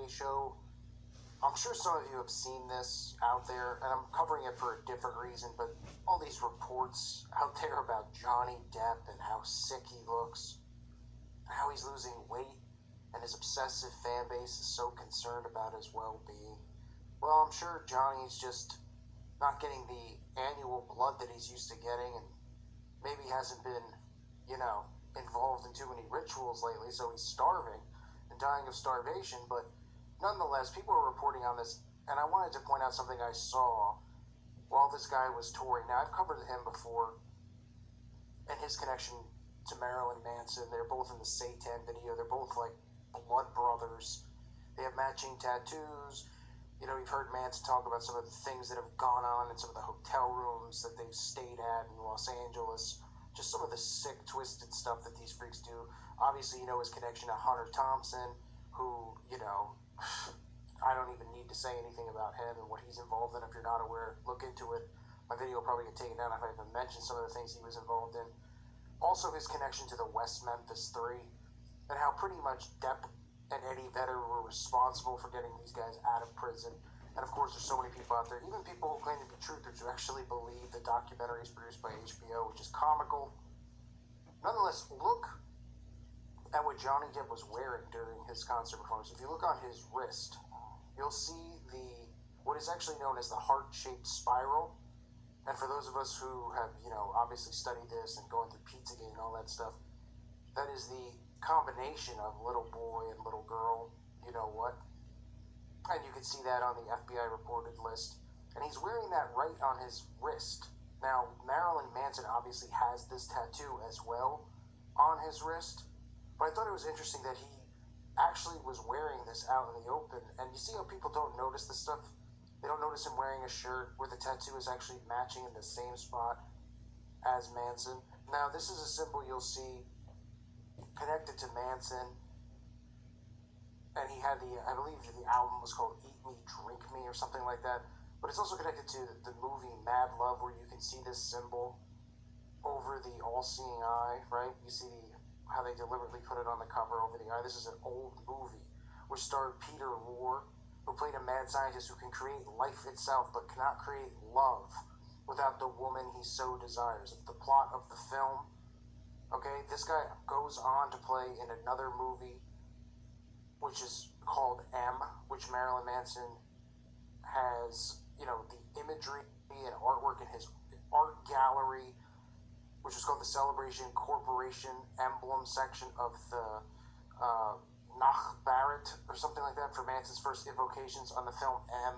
Johnny show. I'm sure some of you have seen this out there, and I'm covering it for a different reason, but all these reports out there about Johnny Depp and how sick he looks, and how he's losing weight, and his obsessive fan base is so concerned about his well-being. Well, I'm sure Johnny's just not getting the annual blood that he's used to getting, and maybe hasn't been, involved in too many rituals lately, so he's starving and dying of starvation, but nonetheless, people are reporting on this, and I wanted to point out something I saw while this guy was touring. Now, I've covered him before, and his connection to Marilyn Manson. They're both in the Satan video. They're both like blood brothers. They have matching tattoos. You've heard Manson talk about some of the things that have gone on in some of the hotel rooms that they've stayed at in Los Angeles. Just some of the sick, twisted stuff that these freaks do. Obviously, his connection to Hunter Thompson, who, I don't even need to say anything about him and what he's involved in. If you're not aware, look into it. My video will probably get taken down if I even mention some of the things he was involved in. Also, his connection to the West Memphis Three, and how pretty much Depp and Eddie Vedder were responsible for getting these guys out of prison. And of course, there's so many people out there, even people who claim to be truthers, who actually believe the documentaries produced by HBO, which is comical. Nonetheless, look at what Johnny Depp was wearing during his concert performance. If you look on his wrist, you'll see what is actually known as the heart-shaped spiral. And for those of us who have, obviously studied this and going through Pizzagate and all that stuff, that is the combination of little boy and little girl, and you can see that on the FBI reported list. And he's wearing that right on his wrist. Now, Marilyn Manson obviously has this tattoo as well on his wrist, but I thought it was interesting that he actually was wearing this out in the open. And you see how people don't notice this stuff? They don't notice him wearing a shirt where the tattoo is actually matching in the same spot as Manson. Now, this is a symbol you'll see connected to Manson, and he had I believe the album was called Eat Me, Drink Me, or something like that, but it's also connected to the movie Mad Love, where you can see this symbol over the all-seeing eye, right? You see how they deliberately put it on the cover over the eye. This is an old movie which starred Peter Lorre, who played a mad scientist who can create life itself, but cannot create love without the woman he so desires. It's the plot of the film. Okay, this guy goes on to play in another movie, which is called M, which Marilyn Manson has, the imagery and artwork in his art gallery, which is called the Celebration Corporation emblem section of the Nach Barrett, or something like that, for Manson's first invocations on the film M.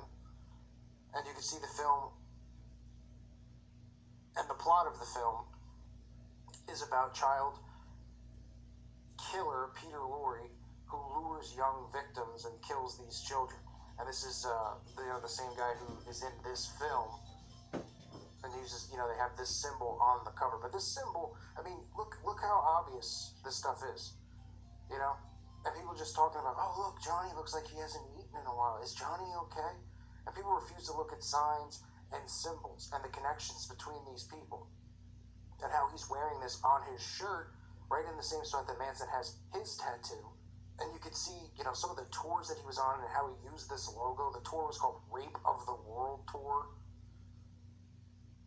And you can see the film, and the plot of the film is about child killer Peter Lorre, who lures young victims and kills these children. And this is the same guy who is in this film and uses, they have this symbol on the cover. But this symbol, look how obvious this stuff is, and people just talking about, oh, look, Johnny looks like he hasn't eaten in a while. Is Johnny okay? And people refuse to look at signs and symbols and the connections between these people, and how he's wearing this on his shirt right in the same spot that Manson has his tattoo. And you could see, some of the tours that he was on and how he used this logo. The tour was called Rape of the World Tour.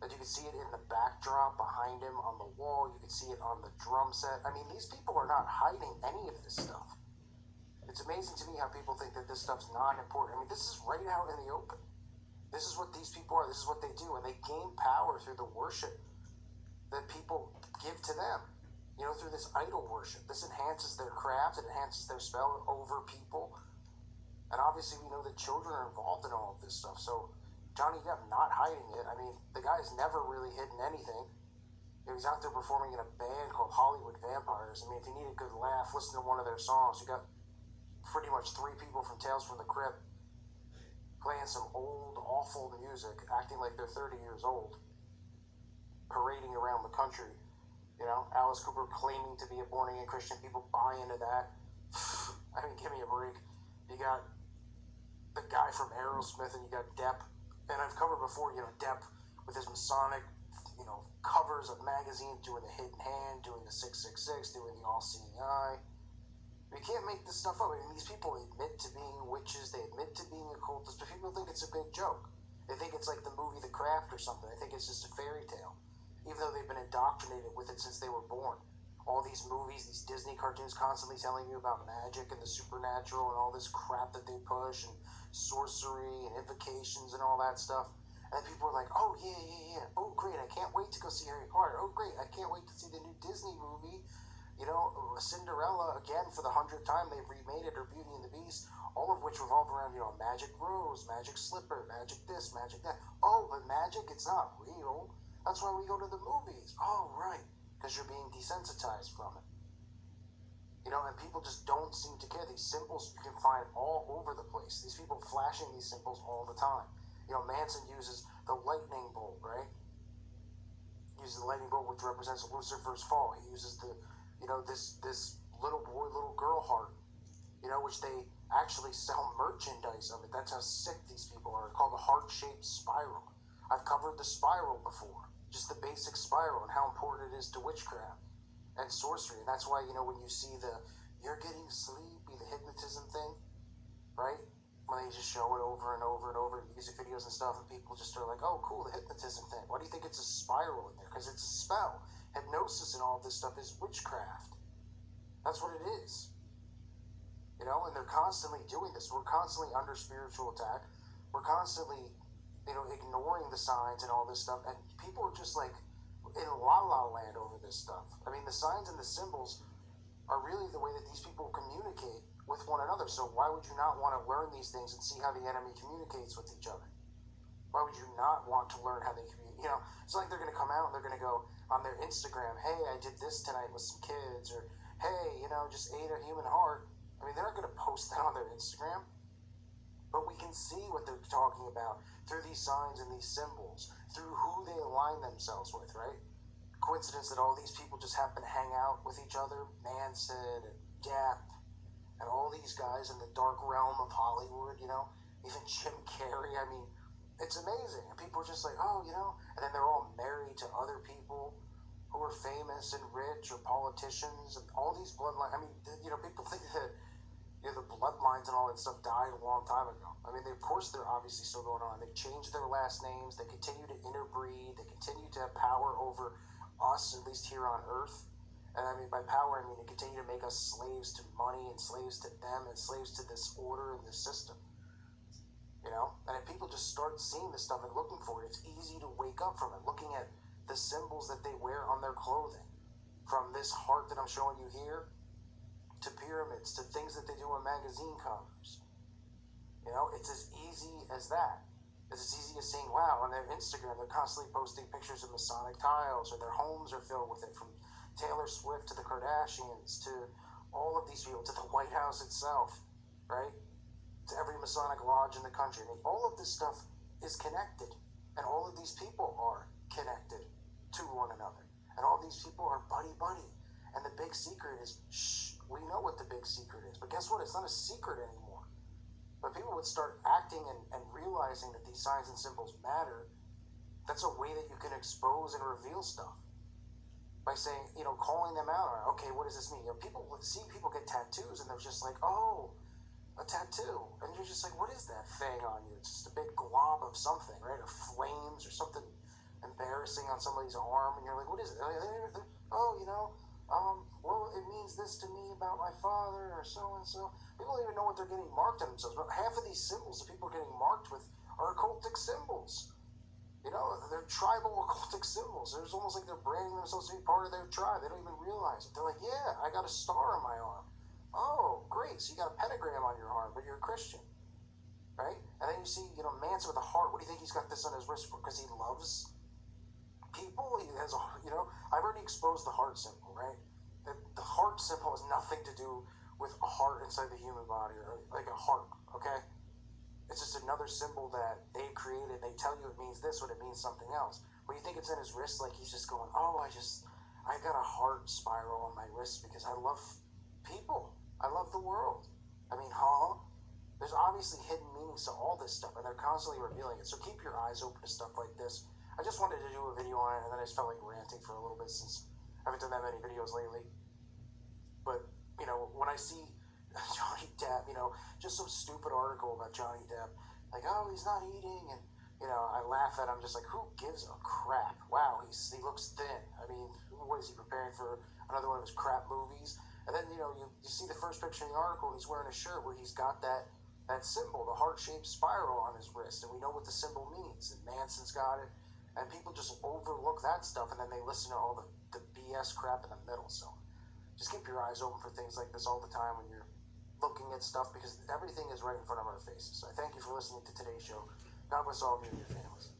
And you could see it in the backdrop behind him on the wall. You could see it on the drum set. These people are not hiding any of this stuff. It's amazing to me how people think that this stuff's not important. This is right out in the open. This is what these people are. This is what they do. And they gain power through the worship that people give to them. Through this idol worship. This enhances their craft. It enhances their spell over people. And obviously we know that children are involved in all of this stuff. So Johnny Depp not hiding it. The guy's never really hidden anything. He's out there performing in a band called Hollywood Vampires. If you need a good laugh, listen to one of their songs. You got pretty much three people from Tales from the Crypt playing some old, awful music, acting like they're 30 years old, parading around the country. Alice Cooper claiming to be a born-again Christian. People buy into that. Give me a break. You got the guy from Aerosmith, and you got Depp. And I've covered before, Depp with his Masonic, covers of magazines, doing the Hidden Hand, doing the 666, doing the All-Seeing Eye. You can't make this stuff up. These people admit to being witches it's a big joke. They think it's like the movie The Craft or something. They think it's just a fairy tale, even though they've been indoctrinated with it since they were born. All these movies, these Disney cartoons constantly telling you about magic and the supernatural and all this crap that they push and sorcery and invocations and all that stuff. And people are like, oh, yeah. Oh, great, I can't wait to go see Harry Potter. Oh, great, I can't wait to see the new Disney movie. You know, Cinderella, again, for the 100th time, they've remade it, or Beauty and the Beast, all of which revolve around, you know, magic rose, magic slipper, magic this, magic that. Oh, but magic, it's not real. That's why we go to the movies. Oh, right, because you're being desensitized from it. You know, and people just don't seem to care. These symbols you can find all over the place. These people flashing these symbols all the time. You know, Manson uses the lightning bolt, right? He uses the lightning bolt, which represents Lucifer's fall. He uses the, you know, this little boy, little girl heart, you know, which they actually sell merchandise of it. That's how sick these people are. It's called the heart-shaped spiral. I've covered the spiral before, just the basic spiral and how important it is to witchcraft and sorcery. And that's why, you know, when you see the "you're getting sleepy," the hypnotism thing, right? When they just show it over and over and over in music videos and stuff, and people just are like, oh, cool, the hypnotism thing. Why do you think it's a spiral in there? Because it's a spell. Hypnosis and all of this stuff is witchcraft. That's what it is. You know, and they're constantly doing this. We're constantly under spiritual attack. We're constantly, you know, ignoring the signs and all this stuff. And people are just like in la-la land over this stuff. I mean, the signs and the symbols are really the way that these people communicate with one another. So why would you not want to learn these things and see how the enemy communicates with each other? Why would you not want to learn how they communicate? You know, it's like they're going to come out and they're going to go on their Instagram, hey, I did this tonight with some kids, or hey, you know, just ate a human heart. I mean, they're not going to post that on their Instagram, but we can see what they're talking about through these signs and these symbols, through who they align themselves with, right? Coincidence that all these people just happen to hang out with each other, Manson and Depp, and all these guys in the dark realm of Hollywood, you know, even Jim Carrey. I mean, it's amazing. And people are just like, oh, you know, and then they're all married to other people who are famous and rich or politicians and all these bloodlines. I mean, you know, people think that, you know, the bloodlines and all that stuff died a long time ago. I mean, of course, they're obviously still going on. They changed their last names. They continue to interbreed. They continue to have power over us, at least here on Earth. And I mean, by power, I mean they continue to make us slaves to money and slaves to them and slaves to this order and this system. You know? And if people just start seeing this stuff and looking for it, it's easy to wake up from it. Looking at the symbols that they wear on their clothing. From this heart that I'm showing you here, to pyramids, to things that they do on magazine covers. You know, it's as easy as that. It's as easy as saying, wow, on their Instagram, they're constantly posting pictures of Masonic tiles, or their homes are filled with it, from Taylor Swift to the Kardashians, to all of these people, to the White House itself, right? To every Masonic lodge in the country. I mean, all of this stuff is connected, and all of these people are connected to one another. And all these people are buddy-buddy. And the big secret is, shh, we know what the big secret is. But guess what? It's not a secret anymore. But people would start acting and realizing that these signs and symbols matter. That's a way that you can expose and reveal stuff. By saying, you know, calling them out on, okay, what does this mean? You know, people see people get tattoos and they're just like, oh, a tattoo. And you're just like, what is that thing on you? It's just a big glob of something, right? Or flames or something embarrassing on somebody's arm. And you're like, what is it? Oh, you know, well, it means this to me about my father or so-and-so. People don't even know what they're getting marked on themselves. But half of these symbols that people are getting marked with are occultic symbols. You know, they're tribal occultic symbols. It's almost like they're branding themselves to be part of their tribe. They don't even realize it. They're like, yeah, I got a star on my arm. Oh, great. So you got a pentagram on your arm, but you're a Christian. Right? And then you see, you know, Manson with a heart. What do you think he's got this on his wrist for? Because he loves people? He has a, you know, I've already exposed the heart symbol, right? The heart symbol has nothing to do with a heart inside the human body, or like a heart, okay? It's just another symbol that they created. They tell you it means this when it means something else. When you think it's in his wrist, like he's just going, oh, I got a heart spiral on my wrist because I love people. I love the world. I mean, huh? There's obviously hidden meanings to all this stuff, and they're constantly revealing it. So keep your eyes open to stuff like this. I just wanted to do a video on it, and then I just felt like ranting for a little bit since I haven't done that many videos lately. But, you know, when I see Johnny Depp, you know, just some stupid article about Johnny Depp like, oh, he's not eating, and I laugh at him, just like, who gives a crap? Wow, he looks thin. I mean, what is he preparing for another one of his crap movies? And then you see the first picture in the article, and he's wearing a shirt where he's got that symbol, the heart-shaped spiral on his wrist, and we know what the symbol means. And Manson's got it, and people just overlook that stuff, and then they listen to all the BS crap in the middle. So just keep your eyes open for things like this all the time when you're looking at stuff, because everything is right in front of our faces. So I thank you for listening to today's show. God bless all of you and your families.